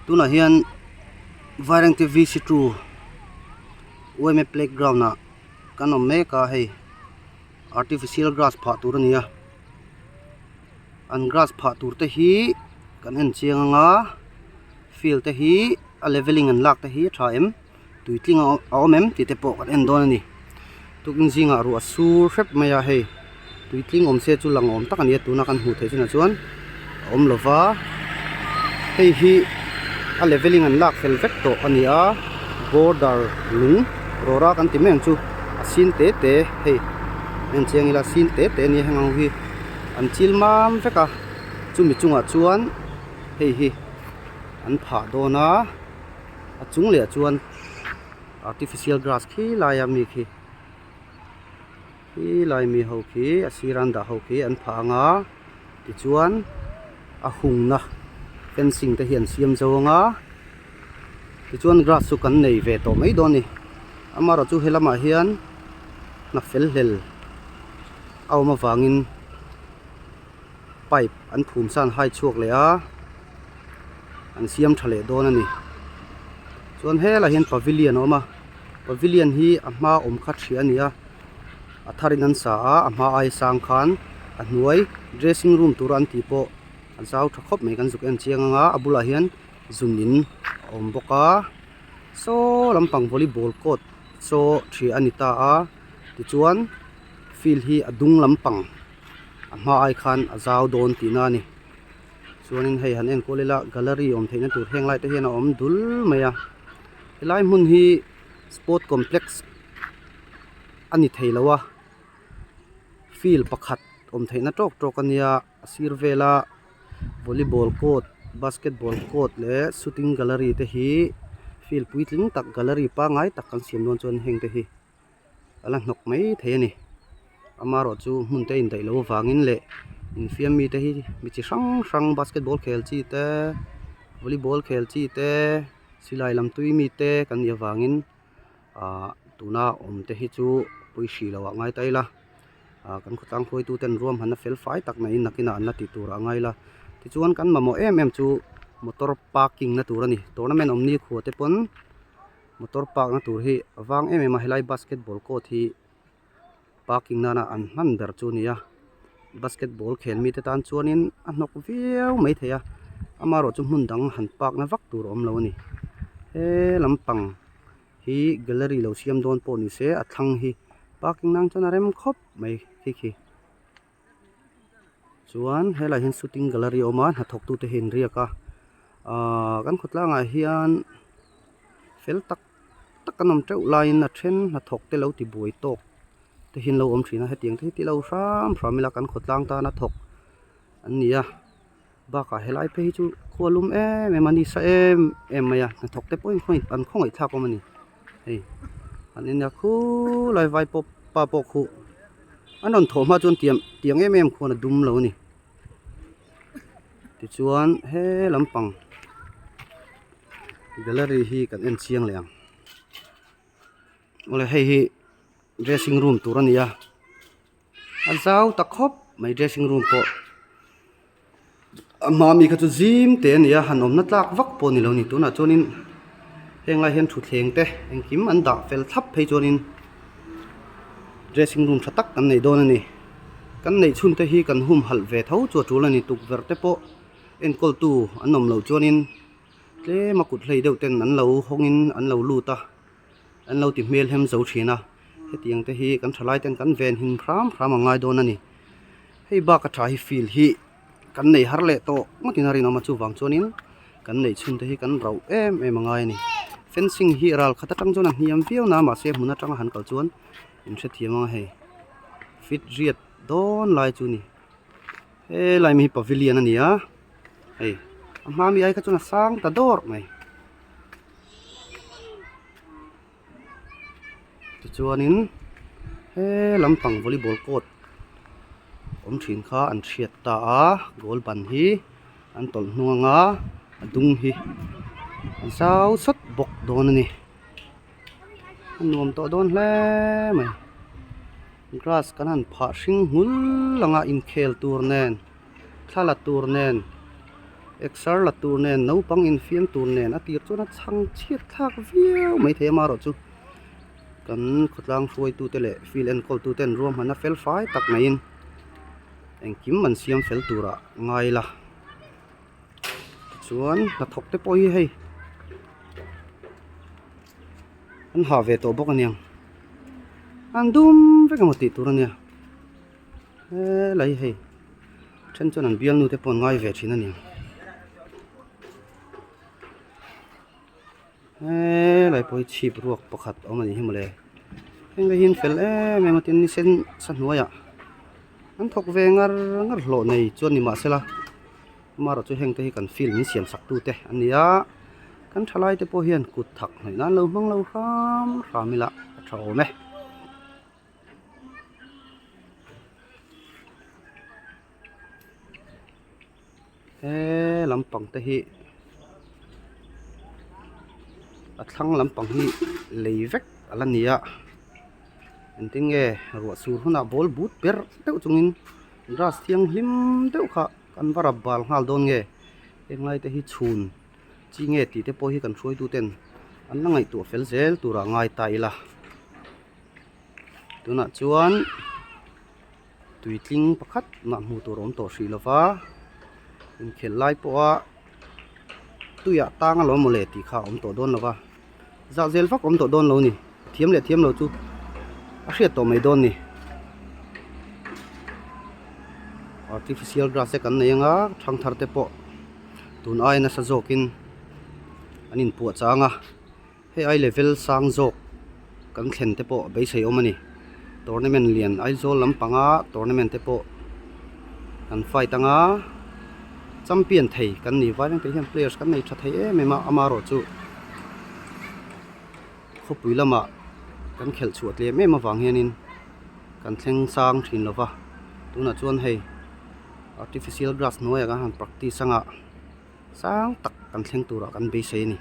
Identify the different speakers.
Speaker 1: tuna hian Varang TV situ OMA playground na kanom me ka hei artificial grass pha tur ania an grass pha tur te hi kan en chianga field te hi a leveling an lak te hi tha em tuitling a omem ti te po kan en don ani tukin zinga ru asur hrep maya hei tuitling om se chu lang om tak ania tuna kan hu the chuna chuan om lova hei hi a leveling an lak fel vek to ania border lung rora kan ti meng chu asin te te hei en chiang ila sin te te ni hangang hi an chil mam veka chumi chunga chuan hei hi an pha dona a chung le chuan artificial grass khi laya mi khi lai mi ho khi asiranda ho khi an pha nga ti chuan a hung na fencing te hian siam zonga ti chuan grass su kan nei ve to mai don ni amara chu helama hian na fel hlel awma wangin pipe an phum san hai chuak le a an siam thale don ani chuan hela hian pavilion oma pavilion hi a hma om kha thri ania a tharin an sa a hma ai sang khan a hnuai dressing room tur an ti po an zau tha khop mai kan zuk en chianga a bula hian zumin om boka so lampang volleyball court so thri anita a ti chuan field hi adung lampang a hma ai khan a zau don ti na ni chuanin hei han en kolela gallery om theina tur heng lai te hian a om dul maya helai mun hi sport complex ani theilowa field pakhat om theina tok tok ania sirvela volleyball court basketball court le shooting gallery te hi field puitling tak gallery pa ngai tak kan siam don chuan heng te hi ala hnok mai the ani amaro chu mun te in dai lo wangin le in fiam mi te hi mi chi sang sang basketball khel chi te volleyball khel chi te silai lam tui mi te kan ya wangin tuna om te hi chu puisi lo ngai taila kan khutang khoi tu ten rom han fel fai tak mai nakina an ti tur angai la ti chuan kan mamo em chu motor parking na tur ani tournament omni khuate pon motor park na tur hi awang em helai basketball court hi parking na an han ber chu nia basketball khel mi te tan chuanin a hnok viau mai theya amaro chu hmun dang han park na vak tur om lo ni he lampang hi gallery lo siam don po ni se a thlang hi parking nang chana rem khop mai khi chuan hela hin shooting gallery oma na thok tu te hin riaka kan khutla nga hian fel tak kanom treu line na then na thok te lo ti buai tok te hin lo om thina hetiang the ti lo ram framila kan khutlang ta na thok an nia ba ka helai pe chu kholum em mani sa em maya na thok te point an khong ai thak omani hei an in ya khu lai vai pop pa po khu anon thoma chun tiang em khona dum lo ni ti chuan he lampang gallery hi kan en chiang leang ole hei hi dressing room turania an zau ta khop mai dressing room po ama mi kha chu gym te ania hanom na tlak vak po ni lo ni tuna chonin henga hian thu thleng te engkim an da fel thap phei chonin dressing room thatak kan nei don ani kan nei chhun te hi kan hum hal ve tho chu tul ani tuk ver te po en kol tu anom lo chonin tle makut hlei deuh ten an lo hongin an lo luta an lo ti mel hem zo thina hetiang te hi kan thalai ten kan ven hin phram angai don ani hei ba ka tha hi feel hi kan nei har le to matinari no ma chu wang chonin kan nei chhun te hi kan rau em angai ni fencing hi ral khata tang chona hiam viau na ma se hmuna tang han kal chuan in the thiama hei fit riat don lai chu ni he lai mi pavilion ania hei amma mi ai ka chuna sang ta dor mai ti chuanin he lampang volleyball court om thin kha an thiat ta a goal ban hi an tol hnuanga adung hi an sau sot bok don ani nuam to don hle mai grass kanan pha hring hmul langa in khel tur nen thala tur nen exer la tur nen no pang in fiam tur nen atir chu na chang chiat thak viau mai the ma ro chu kan khutlang fuai tu te le fil and call tu ten room hana fel fai tak na in engkim man siam fel tura ngai la chuan na thok te poi hei an ha ve to bok aniang an dum ve ka mati tur ania lai hei chen chon an bial nu te pon ngai ve thin aniang lại bôi chip ruột bọc hạt ở mà đi mà lệ anh lấy hin phải lẽ mẹ mà tiền đi sen săn nuôi à anh thọc về ngar ngar lộ này chuan đi mà xe la mà rồi cho anh thấy cần phim những xiêm sắc tu te anh đi á cần thay lại te po hiền cụt thặc này nó lâu măng lâu khám khám mi lạ trâu mẹ làm bằng te hi thăng lắm bằng hi lấy vét là nia anh tin nghe ruột sùn hona bol bút per teu chungin ras thiang lim teu kha kan vara bal ngal don nge englai te hi chun chi nge ti te po hi kan soi tu ten an langai tu fel zel tu ra ngai tai la tuna chuan tuitling pakhat ma mu tu rom to hri lova in khel lai po a tuya tang lo mo le ti kha om to don lova za zel vak om to don lo ni thiam lo chu a hriat to mai don ni artificial grass kan nei anga thang thar te po tun ai na sa zokin anin pu changa he ai level sang zok kan thlen te po be sei omani tournament lian ai zol lampanga tournament te po kan fight anga champion thei kan ni vai te hian players kan nei tha thei em ma amaro chu khopui lama kan khel chuat le me ma wang hianin kan thleng sang thin lova tuna chuan hei artificial grass noya ga han practice anga sang tak kan thleng tura kan be sei ni